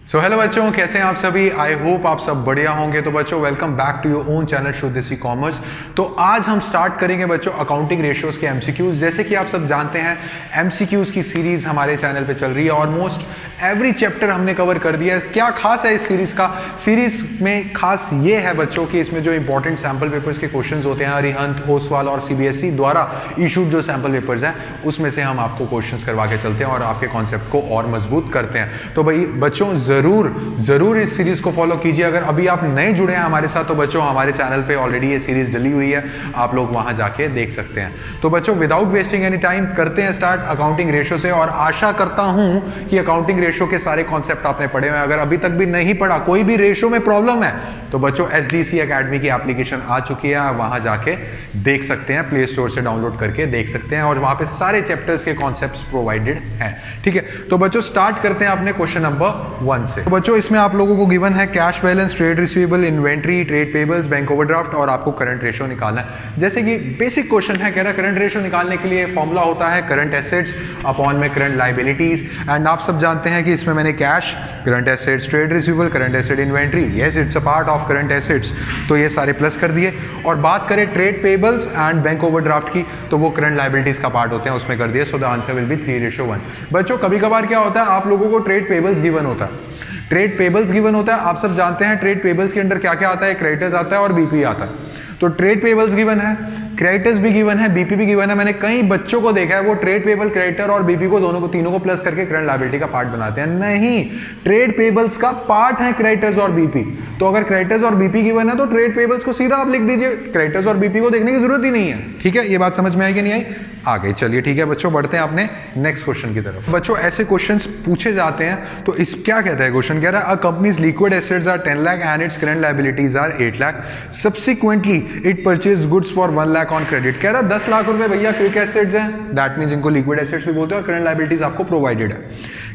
So hello बच्चों, कैसे हैं आप सभी। आई होप आप सब बढ़िया होंगे। तो बच्चों welcome back to your own channel Shuddh Desi commerce. तो आज हम स्टार्ट करेंगे बच्चों अकाउंटिंग रेशियोज के एमसीक्यूज। जैसे कि आप सब जानते हैं एमसीक्यूज की सीरीज हमारे चैनल पे चल रही है। ऑलमोस्ट एवरी चैप्टर हमने कवर कर दिया है। क्या खास है इस सीरीज का? सीरीज में खास ये है बच्चों कि इसमें जो इंपॉर्टेंट सैम्पल पेपर्स के क्वेश्चन होते हैं, अरिहंत, ओसवाल और सीबीएसई द्वारा इशूड जो सैम्पल पेपर्स हैं उसमें से हम आपको क्वेश्चन करवा के चलते हैं और आपके कॉन्सेप्ट को और मजबूत करते हैं। तो भाई बच्चों जरूर इस सीरीज को फॉलो कीजिए। अगर अभी आप नए जुड़े हैं हमारे साथ तो बच्चों हमारे चैनल पे ऑलरेडी ये सीरीज डली हुई है, आप लोग वहां जाके देख सकते हैं। तो बच्चों विदाउट वेस्टिंग एनी टाइम करते हैं स्टार्ट अकाउंटिंग रेशियो से। और आशा करता हूं कि अकाउंटिंग रेशियो के सारे कॉन्सेप्ट आपने पढ़े हुए हैं। अगर अभी तक भी नहीं पढ़ा, कोई भी रेशियो में प्रॉब्लम है तो बच्चों एसडीसी एकेडमी की एप्लीकेशन आ चुकी है, वहां जाके देख सकते हैं, प्ले स्टोर से डाउनलोड करके देख सकते हैं और वहां पे सारे चैप्टर्स के कॉन्सेप्ट्स प्रोवाइडेड हैं। ठीक है, तो बच्चों स्टार्ट करते हैं अपने क्वेश्चन नंबर 1 से। तो बच्चों इसमें आप लोगों को गिवन है cash balance, trade receivable, inventory, trade payables, bank overdraft और आपको करंट रेशियो निकालना है। जैसे कि बेसिक क्वेश्चन है, कह रहा है करंट रेशियो निकालने के लिए फॉर्मूला होता है करंट एसेट्स अपॉन में करंट लायबिलिटीज। एंड आप सब जानते हैं कि इसमें मैंने cash, current assets, trade receivable, current asset, inventory, yes it's a part of current assets, तो ये सारे प्लस कर दिए। और बात करें trade payables and bank overdraft की तो वो करंट लायबिलिटीज का पार्ट होते हैं, उसमें कर दिए। So the answer will be 3:1। बच्चों कभी कभार क्या होता है, आप लोगों को ट्रेड पेबल्स गिवन होता है, ट्रेड पेबल्स गिवन होता है। आप सब जानते हैं ट्रेड पेबल्स के अंदर क्या क्या आता है, क्रेडिटर्स आता है और बीपी आता है। तो ट्रेड पेबल्स गिवन है, क्रेडिटर्स भी गिवन है, बीपी भी गिवन है। मैंने कई बच्चों को देखा है वो ट्रेड पेबल, क्रेडिटर और बीपी को दोनों को तीनों को प्लस करके करंट लायबिलिटी का पार्ट बनाते हैं। नहीं, ट्रेड पेबल्स का पार्ट है क्रेडिटर्स और बीपी। तो अगर क्रेडिटर्स और बीपी गिवन है तो ट्रेड पेबल्स को सीधा आप लिख दीजिए, क्रेडिटर्स और बीपी को देखने की जरूरत ही नहीं है। ठीक है, ये बात समझ में आई कि नहीं आई? आ गई। चलिए ठीक है बच्चों, बढ़ते हैं अपने नेक्स्ट क्वेश्चन की तरफ। बच्चों ऐसे क्वेश्चंस पूछे जाते हैं तो इस क्या कहता है क्वेश्चन, कह रहा है a company's liquid assets are 10 lakh and its current liabilities are 8 lakh, subsequently it purchase goods for 1 lakh on credit. कह रहा है 10 लाख रुपए भैया क्विक एसेट्स हैं, दैट मींस इनको लिक्विड एसेट्स भी बोलते हैं और करंट लायबिलिटीज आपको प्रोवाइडेड है।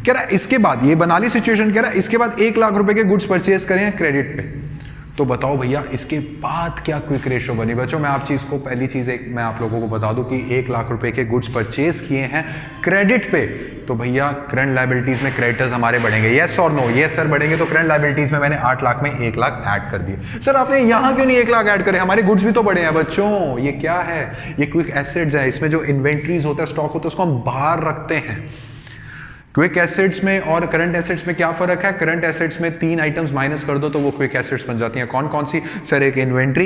कह रहा है इसके बाद ये बना ली सिचुएशन, कह रहा है इसके बाद 1 लाख रुपए के गुड्स परचेज करें क्रेडिट पे। तो बताओ भैया इसके बाद क्या क्विक रेशियो बनी। बच्चों मैं आप चीज को पहली चीज एक मैं आप लोगों को बता दूं कि 1 लाख रुपए के गुड्स परचेज किए हैं क्रेडिट पे, तो भैया करंट लायबिलिटीज में क्रेडिटर्स हमारे बढ़ेंगे। यस और नो? यस सर बढ़ेंगे। तो करंट लायबिलिटीज में मैंने 8 लाख में 1 लाख ऐड कर दिए। सर आपने यहां क्यों नहीं 1 लाख ऐड करे? हमारे गुड्स भी तो बढ़े हैं बच्चों। ये क्या है? ये क्विक एसेट्स है। इसमें जो इन्वेंट्रीज होता है, स्टॉक होता है, उसको हम बाहर रखते हैं। क्विक एसेट्स में और करंट एसेट्स में क्या फर्क है? करंट एसेट्स में 3 आइटम्स माइनस कर दो तो वो क्विक एसेट्स बन जाती हैं। कौन कौन सी? सर एक इन्वेंट्री,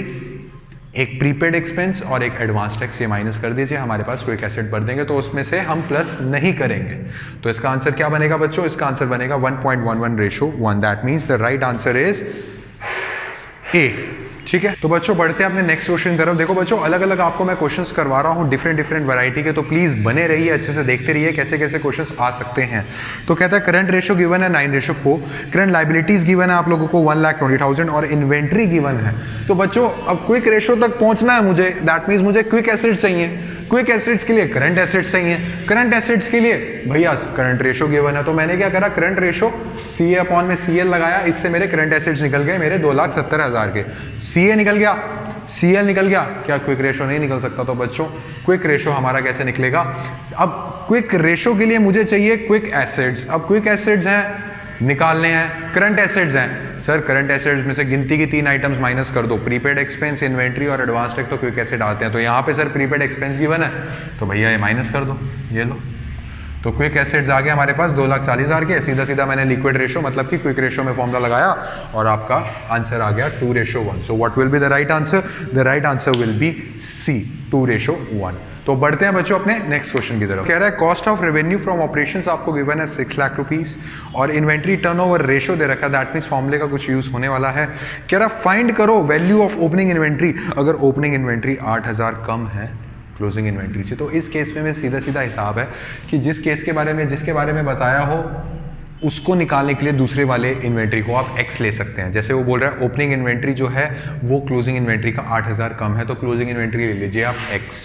एक प्रीपेड एक्सपेंस और एक एडवांस टैक्स। ये माइनस कर दीजिए, हमारे पास क्विक एसेट भर देंगे। तो उसमें से हम प्लस नहीं करेंगे। तो इसका आंसर क्या बनेगा बच्चों? इसका आंसर बनेगा 1.11:1। That means the right answer is a. ठीक है, तो बच्चों बढ़ते हैं अपने नेक्स्ट क्वेश्चन की तरफ। देखो बच्चों अलग अलग आपको मैं क्वेश्चंस करवा रहा हूँ डिफरेंट वैरायटी के, तो प्लीज बने रहिए, अच्छे से देखते रहिए कैसे कैसे क्वेश्चंस आ सकते हैं। तो कहता है करंट रेशियो गिवन है 9:4, करंट लायबिलिटीज गिवन है आप लोगों को 1,20,000 और इन्वेंट्री गिवन है। तो बच्चों अब क्विक रेशियो तक पहुंचना है मुझे, दैट मीन्स मुझे क्विक एसेट्स चाहिए। क्विक एसेट्स के लिए करंट एसेट्स चाहिए, करंट एसेट्स के लिए भैया करंट रेशियो गिवन है। तो मैंने क्या करा, करंट रेशियो CA अपॉन में CL लगाया, इससे मेरे करंट एसेट्स निकल गए मेरे 2,70,000 के। CA निकल गया, CL निकल गया, क्या क्विक रेशियो नहीं निकल सकता? तो बच्चों क्विक रेशियो हमारा कैसे निकलेगा? अब क्विक रेशियो के लिए मुझे चाहिए क्विक एसेट्स। अब क्विक एसेट्स हैं निकालने हैं, करंट एसेट्स हैं। सर करंट एसेट्स में से गिनती की 3 आइटम्स माइनस कर दो, प्रीपेड एक्सपेंस, इन्वेंट्री और एडवांस टैक्स, तो क्विक एसेट आते हैं। तो यहाँ पे सर प्रीपेड एक्सपेंस गिवन है तो भैया ये माइनस कर दो, ये लो। तो क्विक एसेट्स आ गए हमारे पास 2,40,000 के। सीधा सीधा मैंने लिक्विड रेशियो मतलब कि क्विक रेशियो में फॉर्मूला लगाया और आपका आंसर आ गया 2:1। So what will be the right answer? The right answer will be C, 2:1। तो बढ़ते हैं बच्चों अपने नेक्स्ट क्वेश्चन की तरफ। कह रहा है cost of revenue from operations आपको गिवन है 6 लाख रुपीस और इन्वेंट्री टर्नओवर रेशियो दे रखा है, दैट मींस फॉर्मूले का कुछ यूज होने वाला है। कह रहा है फाइंड करो वैल्यू ऑफ ओपनिंग इन्वेंट्री। अगर ओपनिंग इन्वेंट्री 8,000 कम है क्लोजिंग इन्वेंट्री से, तो इस केस में मैं सीधा सीधा हिसाब है कि जिसके बारे में बताया हो उसको निकालने के लिए दूसरे वाले इन्वेंट्री को आप X ले सकते हैं। जैसे वो बोल रहा है ओपनिंग इन्वेंट्री जो है वो क्लोजिंग इन्वेंट्री का 8,000 कम है, तो क्लोजिंग इन्वेंट्री ले लीजिए आप X।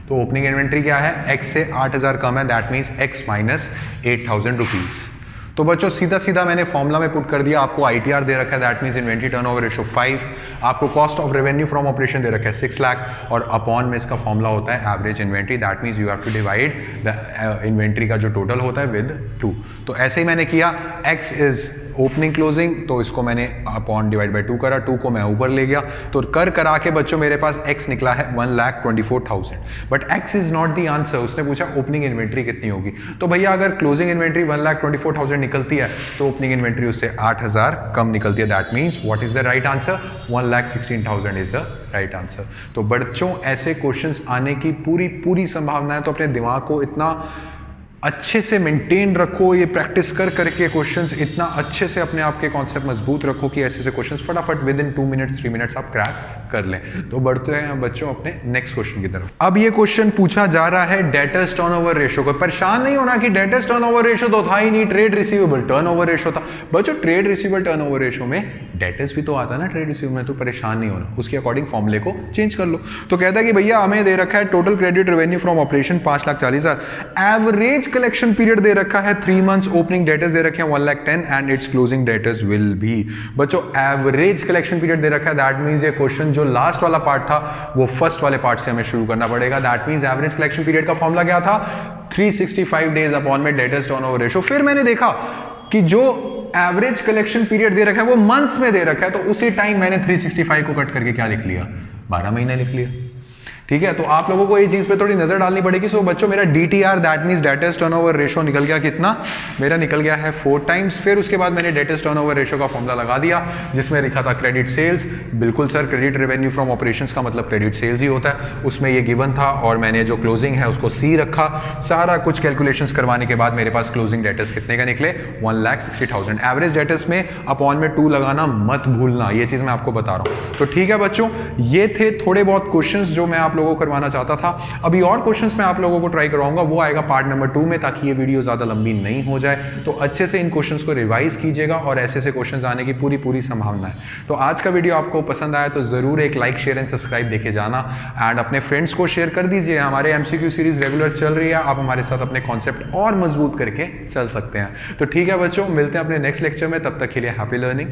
तो ओपनिंग इन्वेंट्री क्या है? X से 8,000 कम है, that means X minus 8,000 rupees. तो बच्चों सीधा सीधा मैंने फॉर्मूला में पुट कर दिया। आपको ITR दे रखा है, that means inventory turnover ratio 5। आपको cost of revenue from operation दे रखा है 6 लाख और अपॉन में इसका फॉर्मूला होता है average inventory, that means you have to divide the inventory का जो टोटल होता है विद 2। तो ऐसे ही मैंने किया, X इज ओपनिंग क्लोजिंग, तो इसको मैंने अपॉन डिवाइड बाई 2 करा, 2 को मैं ऊपर ले गया, तो करा के बच्चों मेरे पास x निकला है 1,24,000। But x is not the answer. उसने पूछा ओपनिंग इन्वेंट्री कितनी होगी, तो भैया अगर क्लोजिंग इन्वेंट्री 1,24,000 निकलती है तो ओपनिंग इन्वेंट्री उससे 8,000 कम निकलती है। That means what is the right answer, 1,16,000 is the right answer. तो बच्चों ऐसे क्वेश्चंस आने की पूरी संभावना है, तो अपने दिमाग को इतना अच्छे से मेंटेन रखो, ये प्रैक्टिस करके क्वेश्चंस इतना अच्छे से अपने आप के कॉन्सेप्ट मजबूत रखो कि ऐसे क्वेश्चंस फटाफट विद इन 2 मिनट्स 3 मिनट्स आप क्रैक कर लें। तो बढ़ते हैं बच्चों अपने नेक्स्ट क्वेश्चन की तरफ। अब ये क्वेश्चन पूछा जा रहा है डेटर्स टर्नओवर रेशियो को। परेशान नहीं होना कि डेटर्स टर्नओवर रेशियो तो था ही नहीं, ट्रेड रिसीवेबल टर्नओवर रेशियो था। बच्चों ट्रेड रिसीवेबल टर्नओवर रेशियो में डेटर्स भी तो आता ना ट्रेड रिसीवेबल में, तो परेशान नहीं होना, उसके अकॉर्डिंग फॉर्मूले को चेंज कर लो। तो कहता है कि भैया हमें दे रखा है total credit revenue from operation 5,40,000, average collection period दे रखा है 3 मंथ्स, ओपनिंग डेटर्स दे रखे हैं 1,10,000 and it's closing debtors will be. बच्चों एवरेज कलेक्शन पीरियड दे रखा है, दैट मींस ये क्वेश्चन जो लास्ट वाला पार्ट था वो फर्स्ट वाले पार्ट से हमें शुरू करना पड़ेगा। That means average collection period का फॉर्मूला क्या था, 365 डेज अपॉन में डेटर्स टर्नओवर रेशियो। फिर मैंने देखा कि जो एवरेज कलेक्शन पीरियड दे रखा है वो मंथ्स में दे रखा है, तो उसी टाइम मैंने 365 को कट करके क्या लिख लिया, 12 महीने लिख लिया। ठीक है, तो आप लोगों को ये चीज पे थोड़ी नजर डालनी पड़ेगी। सो बच्चों मेरा DTR that means debtors turnover ratio निकल गया कितना, मेरा निकल गया है 4 टाइम्स। फिर उसके बाद मैंने डेटर्स टर्नओवर रेशियो का फॉर्मूला लगा दिया जिसमें लिखा था क्रेडिट सेल्स। बिल्कुल sir, credit revenue from operations का मतलब क्रेडिट सेल्स ही होता है, उसमें ये गिवन था और मैंने जो क्लोजिंग है उसको C रखा। सारा कुछ कैलकुलेशंस करवाने के बाद मेरे पास क्लोजिंग डेटर्स कितने का निकले, 1,60,000। एवरेज डेटर्स में अपॉन में 2 लगाना मत भूलना, ये चीज मैं आपको बता रहा हूँ। तो ठीक है बच्चों, ये थे थोड़े बहुत क्वेश्चंस जो मैं आप लोगों को करवाना चाहता था। अभी और क्वेश्चंस मैं आप लोगों को ट्राई करवाऊंगा, वो आएगा पार्ट नंबर 2 में, ताकि ये वीडियो ज्यादा लंबी नहीं हो जाए। तो अच्छे से इन क्वेश्चंस को रिवाइज कीजिएगा और ऐसे क्वेश्चंस आने की पूरी संभावना है। तो आज का वीडियो आपको पसंद आया तो जरूर एक लाइक शेयर एंड सब्सक्राइब देखे जाना, एंड अपने फ्रेंड्स को शेयर कर दीजिए। हमारे MCQ सीरीज रेगुलर चल रही है, आप हमारे साथ अपने कॉन्सेप्ट और मजबूत करके चल सकते हैं। तो ठीक है बच्चों, मिलते हैं अपने नेक्स्ट लेक्चर में, तब तक के लिए हैप्पी लर्निंग।